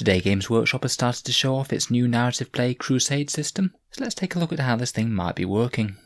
Today Games Workshop has started to show off its new narrative play Crusade system, so let's take a look at how this thing might be working.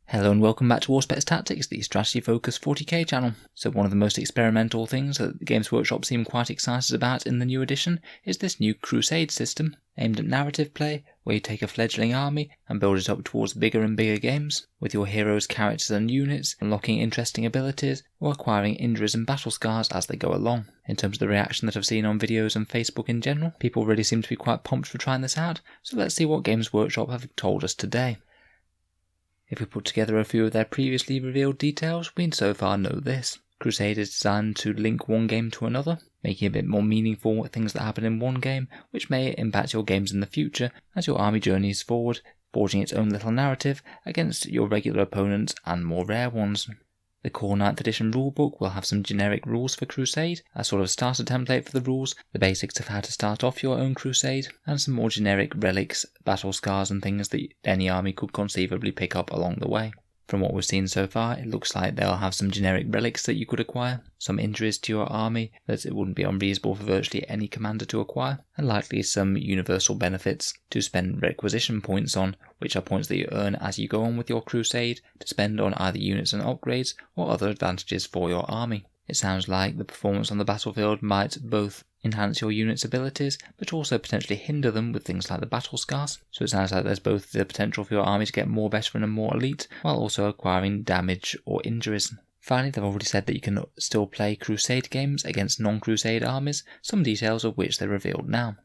Hello and welcome back to Auspex Tactics, the strategy-focused 40k channel. So one of the most experimental things that the Games Workshop seem quite excited about in the new edition is this new Crusade system, aimed at narrative play, where you take a fledgling army and build it up towards bigger and bigger games, with your heroes, characters and units unlocking interesting abilities or acquiring injuries and battle scars as they go along. In terms of the reaction that I've seen on videos and Facebook in general, people really seem to be quite pumped for trying this out, so let's see what Games Workshop have told us today. If we put together a few of their previously revealed details, we so far know this. Crusade is designed to link one game to another, making it a bit more meaningful with things that happen in one game, which may impact your games in the future as your army journeys forward, forging its own little narrative against your regular opponents and more rare ones. The core 9th edition rulebook will have some generic rules for Crusade, a sort of starter template for the rules, the basics of how to start off your own Crusade, and some more generic relics, battle scars and things that any army could conceivably pick up along the way. From what we've seen so far, it looks like they'll have some generic relics that you could acquire, some injuries to your army that it wouldn't be unreasonable for virtually any commander to acquire, and likely some universal benefits to spend requisition points on, which are points that you earn as you go on with your crusade to spend on either units and upgrades or other advantages for your army. It sounds like the performance on the battlefield might both enhance your unit's abilities, but also potentially hinder them with things like the battle scars. So it sounds like there's both the potential for your army to get more veteran and more elite, while also acquiring damage or injuries. Finally, they've already said that you can still play Crusade games against non-Crusade armies, some details of which they revealed now.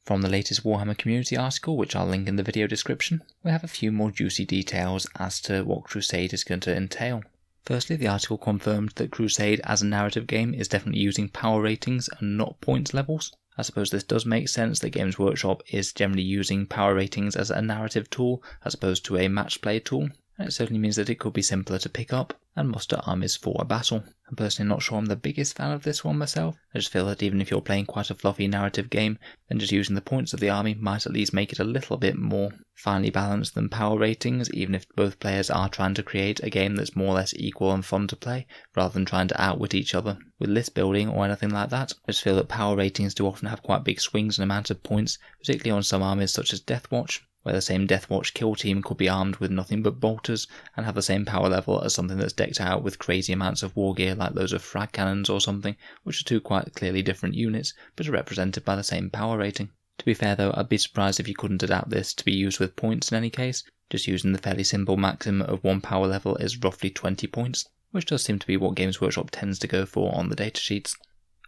From the latest Warhammer community article, which I'll link in the video description, we have a few more juicy details as to what Crusade is going to entail. Firstly, the article confirmed that Crusade as a narrative game is definitely using power ratings and not points levels. I suppose this does make sense that Games Workshop is generally using power ratings as a narrative tool as opposed to a match play tool, and it certainly means that it could be simpler to pick up and muster armies for a battle. I'm personally not sure I'm the biggest fan of this one myself. I just feel that even if you're playing quite a fluffy narrative game, then just using the points of the army might at least make it a little bit more finely balanced than power ratings, even if both players are trying to create a game that's more or less equal and fun to play, rather than trying to outwit each other with list building or anything like that. I just feel that power ratings do often have quite big swings in amount of points, particularly on some armies such as Deathwatch, where the same Deathwatch kill team could be armed with nothing but bolters and have the same power level as something that's decked out with crazy amounts of war gear like those of frag cannons or something, which are two quite clearly different units but are represented by the same power rating. To be fair though, I'd be surprised if you couldn't adapt this to be used with points in any case, just using the fairly simple maximum of one power level is roughly 20 points, which does seem to be what Games Workshop tends to go for on the datasheets.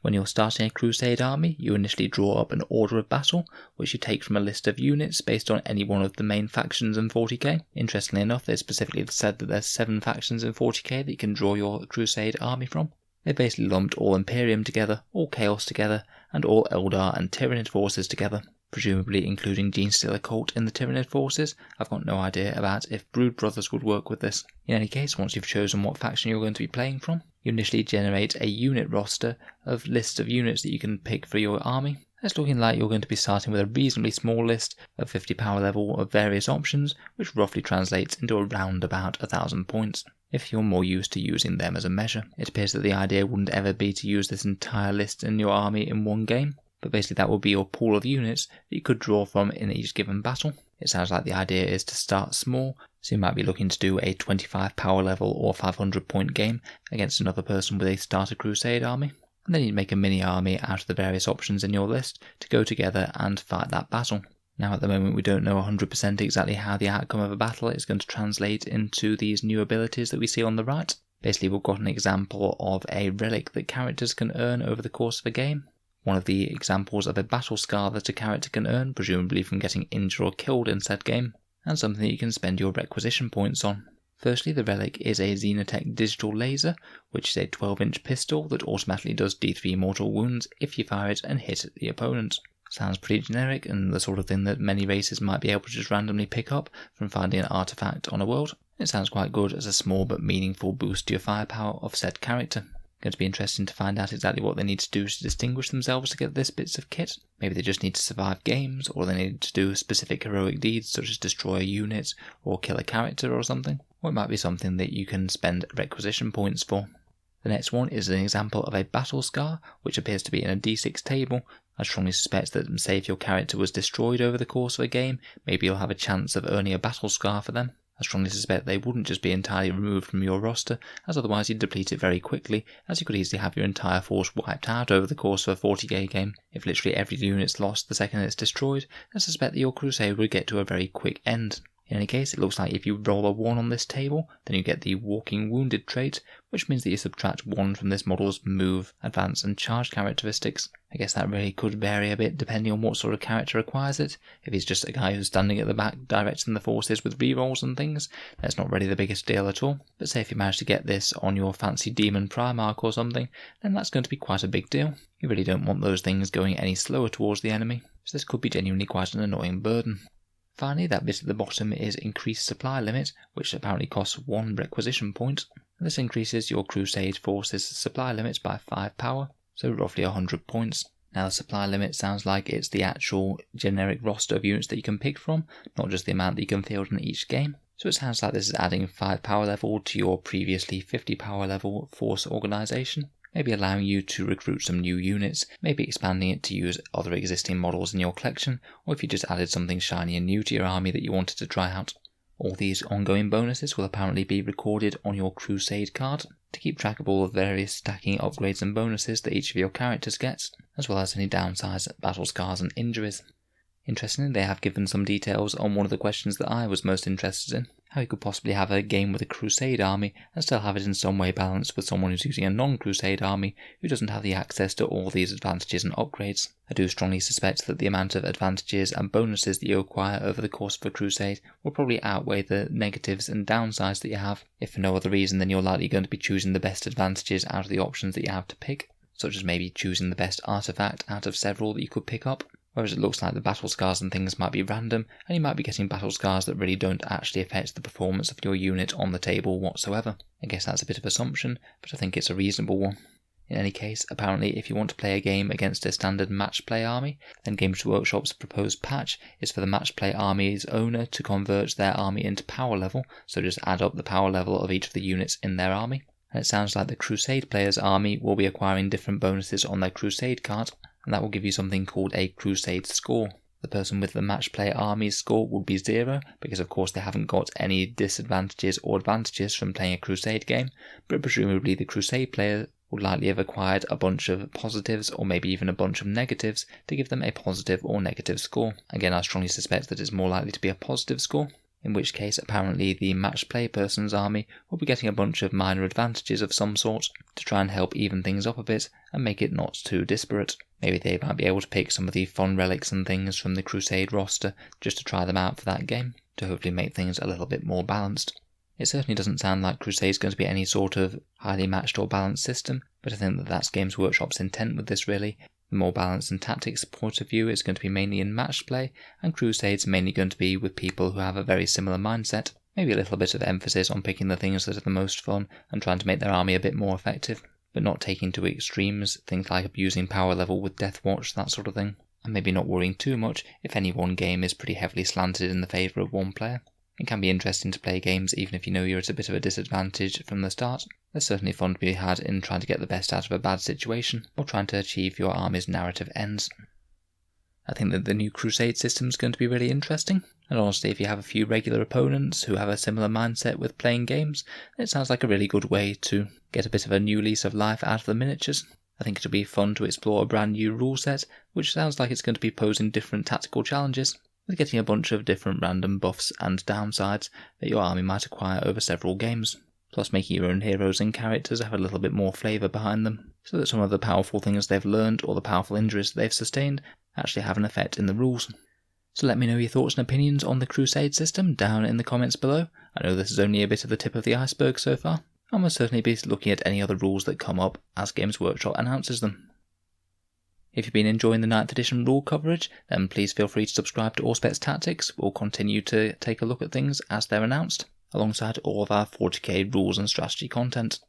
When you're starting a Crusade army, you initially draw up an order of battle, which you take from a list of units based on any one of the main factions in 40k. Interestingly enough, they specifically said that there's 7 factions in 40k that you can draw your Crusade army from. They basically lumped all Imperium together, all Chaos together, and all Eldar and Tyranid forces together, presumably including Genestealer Cult in the Tyranid forces. I've got no idea about if Brood Brothers would work with this. In any case, once you've chosen what faction you're going to be playing from, you initially generate a unit roster of lists of units that you can pick for your army. It's looking like you're going to be starting with a reasonably small list of 50 power level of various options, which roughly translates into around about 1,000 points, if you're more used to using them as a measure. It appears that the idea wouldn't ever be to use this entire list in your army in one game, but basically that would be your pool of units that you could draw from in each given battle. It sounds like the idea is to start small, so you might be looking to do a 25 power level or 500 point game against another person with a starter Crusade army, and then you'd make a mini army out of the various options in your list to go together and fight that battle. Now at the moment we don't know 100% exactly how the outcome of a battle is going to translate into these new abilities that we see on the right. Basically we've got an example of a relic that characters can earn over the course of a game. One of the examples of a battle scar that a character can earn, presumably from getting injured or killed in said game, and something that you can spend your requisition points on. Firstly, the relic is a Xenotech digital laser, which is a 12-inch pistol that automatically does D3 mortal wounds if you fire it and hit the opponent. Sounds pretty generic and the sort of thing that many races might be able to just randomly pick up from finding an artifact on a world. It sounds quite good as a small but meaningful boost to your firepower of said character. Going to be interesting to find out exactly what they need to do to distinguish themselves to get this bits of kit. Maybe they just need to survive games, or they need to do specific heroic deeds such as destroy a unit or kill a character or something. or it might be something that you can spend requisition points for. The next one is an example of a battle scar, which appears to be in a d6 table. I strongly suspect that, say if your character was destroyed over the course of a game, maybe you'll have a chance of earning a battle scar for them. I strongly suspect they wouldn't just be entirely removed from your roster, as otherwise you'd deplete it very quickly, as you could easily have your entire force wiped out over the course of a 40k game. If literally every unit's lost the second it's destroyed, I suspect that your crusade would get to a very quick end. In any case, it looks like if you roll a 1 on this table, then you get the Walking Wounded trait, which means that you subtract 1 from this model's move, advance and charge characteristics. I guess that really could vary a bit depending on what sort of character requires it. If he's just a guy who's standing at the back directing the forces with rerolls and things, that's not really the biggest deal at all. But say if you manage to get this on your fancy Demon Primarch or something, then that's going to be quite a big deal. You really don't want those things going any slower towards the enemy, so this could be genuinely quite an annoying burden. Finally, that bit at the bottom is increased supply limit, which apparently costs 1 requisition point. This increases your Crusade force's supply limit by 5 power, so roughly 100 points. Now the supply limit sounds like it's the actual generic roster of units that you can pick from, not just the amount that you can field in each game. So it sounds like this is adding 5 power level to your previously 50 power level force organisation. Maybe allowing you to recruit some new units, maybe expanding it to use other existing models in your collection, or if you just added something shiny and new to your army that you wanted to try out. All these ongoing bonuses will apparently be recorded on your Crusade card to keep track of all the various stacking upgrades and bonuses that each of your characters gets, as well as any downsides, battle scars and injuries. Interestingly, they have given some details on one of the questions that I was most interested in, how you could possibly have a game with a Crusade army and still have it in some way balanced with someone who's using a non-Crusade army who doesn't have the access to all these advantages and upgrades. I do strongly suspect that the amount of advantages and bonuses that you acquire over the course of a Crusade will probably outweigh the negatives and downsides that you have. If for no other reason, then you're likely going to be choosing the best advantages out of the options that you have to pick, such as maybe choosing the best artifact out of several that you could pick up. Whereas it looks like the battle scars and things might be random, and you might be getting battle scars that really don't actually affect the performance of your unit on the table whatsoever. I guess that's a bit of assumption, but I think it's a reasonable one. In any case, apparently if you want to play a game against a standard match play army, then Games Workshop's proposed patch is for the match play army's owner to convert their army into power level, so just add up the power level of each of the units in their army. And it sounds like the Crusade player's army will be acquiring different bonuses on their Crusade card, and that will give you something called a Crusade score. The person with the match play army's score would be 0, because of course they haven't got any disadvantages or advantages from playing a Crusade game, but presumably the Crusade player would likely have acquired a bunch of positives or maybe even a bunch of negatives to give them a positive or negative score. Again, I strongly suspect that it's more likely to be a positive score, in which case apparently the match play person's army will be getting a bunch of minor advantages of some sort to try and help even things up a bit and make it not too disparate. Maybe they might be able to pick some of the fun relics and things from the Crusade roster just to try them out for that game, to hopefully make things a little bit more balanced. It certainly doesn't sound like Crusade's going to be any sort of highly matched or balanced system, but I think that that's Games Workshop's intent with this really. The more balanced and tactics point of view is going to be mainly in match play, and Crusade's mainly going to be with people who have a very similar mindset. Maybe a little bit of emphasis on picking the things that are the most fun and trying to make their army a bit more effective, but not taking to extremes, things like abusing power level with Death Watch, that sort of thing. And maybe not worrying too much if any one game is pretty heavily slanted in the favour of one player. It can be interesting to play games even if you know you're at a bit of a disadvantage from the start. There's certainly fun to be had in trying to get the best out of a bad situation, or trying to achieve your army's narrative ends. I think that the new Crusade system is going to be really interesting, and honestly if you have a few regular opponents who have a similar mindset with playing games, it sounds like a really good way to get a bit of a new lease of life out of the miniatures. I think it'll be fun to explore a brand new rule set, which sounds like it's going to be posing different tactical challenges, with getting a bunch of different random buffs and downsides that your army might acquire over several games, plus making your own heroes and characters have a little bit more flavour behind them, so that some of the powerful things they've learned or the powerful injuries they've sustained actually have an effect in the rules. So let me know your thoughts and opinions on the Crusade system down in the comments below. I know this is only a bit of the tip of the iceberg so far, and we'll certainly be looking at any other rules that come up as Games Workshop announces them. If you've been enjoying the 9th edition rule coverage, then please feel free to subscribe to Auspex Tactics. We'll continue to take a look at things as they're announced, alongside all of our 40k rules and strategy content.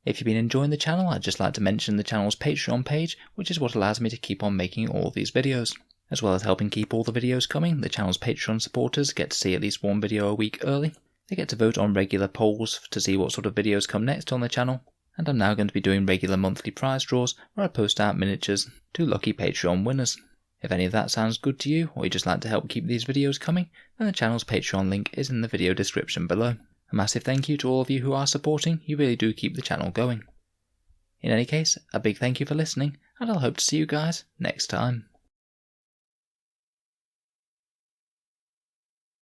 If you've been enjoying the channel, I'd just like to mention the channel's Patreon page, which is what allows me to keep on making all of these videos. As well as helping keep all the videos coming, the channel's Patreon supporters get to see at least one video a week early. They get to vote on regular polls to see what sort of videos come next on the channel, and I'm now going to be doing regular monthly prize draws where I post out miniatures to lucky Patreon winners. If any of that sounds good to you, or you just like to help keep these videos coming, then the channel's Patreon link is in the video description below. A massive thank you to all of you who are supporting, you really do keep the channel going. In any case, a big thank you for listening, and I'll hope to see you guys next time.